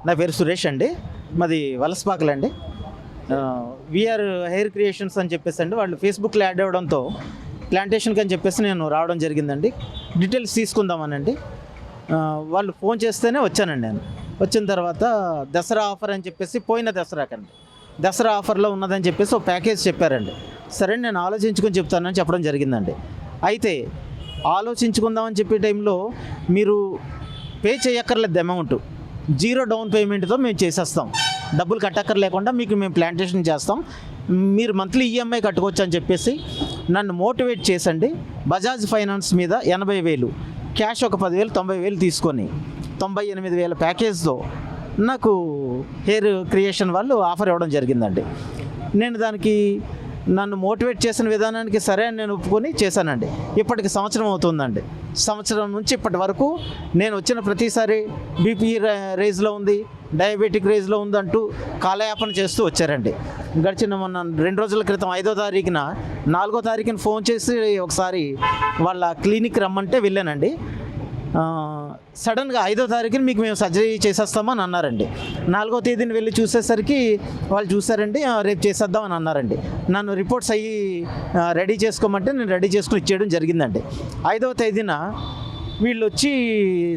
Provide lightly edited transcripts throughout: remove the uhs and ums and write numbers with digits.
నా పేరు సురేష్ అండి. మాది వలసపాకలండి. వీఆర్ హెయిర్ క్రియేషన్స్ అని చెప్పేసి అండి వాళ్ళు ఫేస్బుక్లో యాడ్ అవ్వడంతో ప్లాంటేషన్కి అని చెప్పేసి నేను రావడం జరిగిందండి. డీటెయిల్స్ తీసుకుందామనండి. వాళ్ళు ఫోన్ చేస్తేనే వచ్చానండి. నేను వచ్చిన తర్వాత దసరా ఆఫర్ అని చెప్పేసి పోయిన దసరాకండి దసరా ఆఫర్లో ఉన్నదని చెప్పేసి ఒక ప్యాకేజ్ చెప్పారండి. సరే నేను ఆలోచించుకొని చెప్తానని చెప్పడం జరిగిందండి. అయితే ఆలోచించుకుందామని చెప్పే టైంలో మీరు పే చేయక్కర్లేదు అమౌంట్, 0 డౌన్ పేమెంట్తో మేము చేసేస్తాం, డబ్బులు కట్టక్కర్లేకుండా మీకు మేము ప్లాంటేషన్ చేస్తాం, మీరు మంత్లీ ఈఎంఐ కట్టుకోవచ్చు అని చెప్పేసి నన్ను మోటివేట్ చేసండి. బజాజ్ ఫైనాన్స్ మీద 80,000 క్యాష్, ఒక 10,000 90,000 తీసుకొని 98,000 ప్యాకేజ్తో నాకు హెయిర్ క్రియేషన్ వాళ్ళు ఆఫర్ ఇవ్వడం జరిగిందండి. నేను దానికి నన్ను మోటివేట్ చేసిన విధానానికి సరే అని నేను ఒప్పుకొని చేశానండి. ఇప్పటికి సంవత్సరం అవుతుందండి. సంవత్సరం నుంచి ఇప్పటి వరకు నేను వచ్చిన ప్రతిసారి బీపీ రేజ్లో ఉంది, డయాబెటిక్ రేజ్లో ఉందంటూ కాలయాపన చేస్తూ వచ్చారండి. గడిచిన మొన్న 2 రోజుల క్రితం 5వ తారీఖున 4వ తారీఖున ఫోన్ చేసి ఒకసారి వాళ్ళ క్లినిక్ రమ్మంటే వెళ్ళానండి. సడన్గా 5వ తారీఖున మీకు మేము సర్జరీ చేసేస్తామని అన్నారండి. 4వ తేదీని వెళ్ళి చూసేసరికి వాళ్ళు చూసారండి, రేపు చేసేద్దామని అన్నారండి. నన్ను రిపోర్ట్స్ అయ్యి రెడీ చేసుకోమంటే నేను రెడీ చేసుకుని ఇచ్చేయడం జరిగిందండి. 5వ తేదీన వీళ్ళు వచ్చి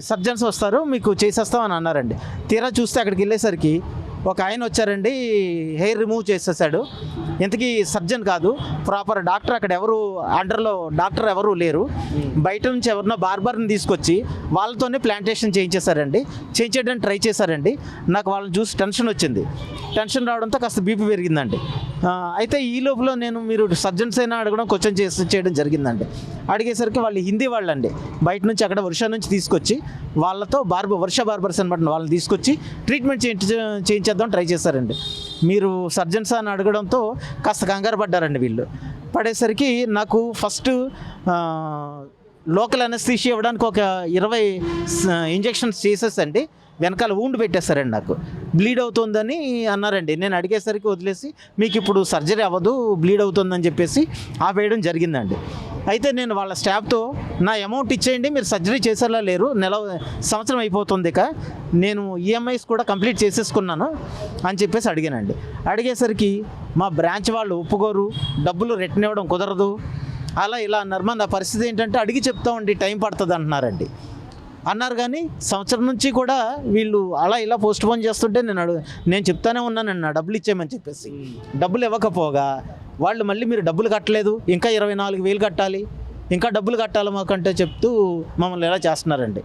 సర్జన్స్ వస్తారు, మీకు చేసేస్తామని అన్నారండి. తీరా చూస్తే అక్కడికి వెళ్ళేసరికి ఒక ఆయన వచ్చారండి, హెయిర్ రిమూవ్ చేసేసాడు. ఇంతకీ సర్జన్ కాదు, ప్రాపర్ డాక్టర్. అక్కడ ఎవరు అండర్లో డాక్టర్ ఎవరు లేరు. బయట నుంచి ఎవరినో బార్బర్ని తీసుకొచ్చి వాళ్ళతోనే ప్లాంటేషన్ చేయించేశారండి. చేయించడానికి ట్రై చేశారండి. నాకు వాళ్ళని చూసి టెన్షన్ వచ్చింది. టెన్షన్ రావడంతో కాస్త బీపీ పెరిగిందండి. అయితే ఈ లోపల నేను మీరు సర్జన్స్ అయినా అడగడం క్వశ్చన్ చేయడం జరిగిందండి. అడిగేసరికి వాళ్ళు హిందీ వాళ్ళండి, బయట నుంచి అక్కడ వర్ష నుంచి తీసుకొచ్చి వాళ్ళతో వర్ష బార్బర్స్ అనమాట, వాళ్ళని తీసుకొచ్చి ట్రీట్మెంట్ చేయించేద్దాం ట్రై చేశారండి. మీరు సర్జన్స్ అని అడగడంతో కాస్త కంగారు పడ్డారండి. వీళ్ళు పడేసరికి నాకు ఫస్ట్ లోకల్ అనస్థీషియా ఇవ్వడానికి ఒక 20 ఇంజెక్షన్స్ చేసేసండి. వెనకాల వూండ్ పెట్టేస్తారండి. నాకు బ్లీడ్ అవుతుందని అన్నారండి. నేను అడిగేసరికి వదిలేసి మీకు ఇప్పుడు సర్జరీ అవ్వదు, బ్లీడ్ అవుతుందని చెప్పేసి ఆపేయడం జరిగిందండి. అయితే నేను వాళ్ళ స్టాఫ్తో నా అమౌంట్ ఇచ్చేయండి, మీరు సర్జరీ చేసేలా లేరు, సంవత్సరం అయిపోతుంది, ఇక నేను ఈఎంఐస్ కూడా కంప్లీట్ చేసేసుకున్నాను అని చెప్పేసి అడిగానండి. అడిగేసరికి మా బ్రాంచ్ వాళ్ళు ఒప్పుకోరు, డబ్బులు రిటర్న్ ఇవ్వడం కుదరదు, అలా ఇలా అన్నారు. నా పరిస్థితి ఏంటంటే అడిగి చెప్తామండి, టైం పడుతుంది అంటున్నారండి. అన్నారు కానీ సంవత్సరం నుంచి కూడా వీళ్ళు అలా ఇలా పోస్ట్ పోన్ చేస్తుంటే నేను చెప్తానే ఉన్నానండి, నా డబ్బులు ఇచ్చేయమని చెప్పేసి. డబ్బులు ఇవ్వకపోగా వాళ్ళు మళ్ళీ మీరు డబ్బులు కట్టలేదు, ఇంకా 24,000 కట్టాలి, ఇంకా డబ్బులు కట్టాలి మాకంటే చెప్తూ మమ్మల్ని ఎలా చేస్తున్నారండి.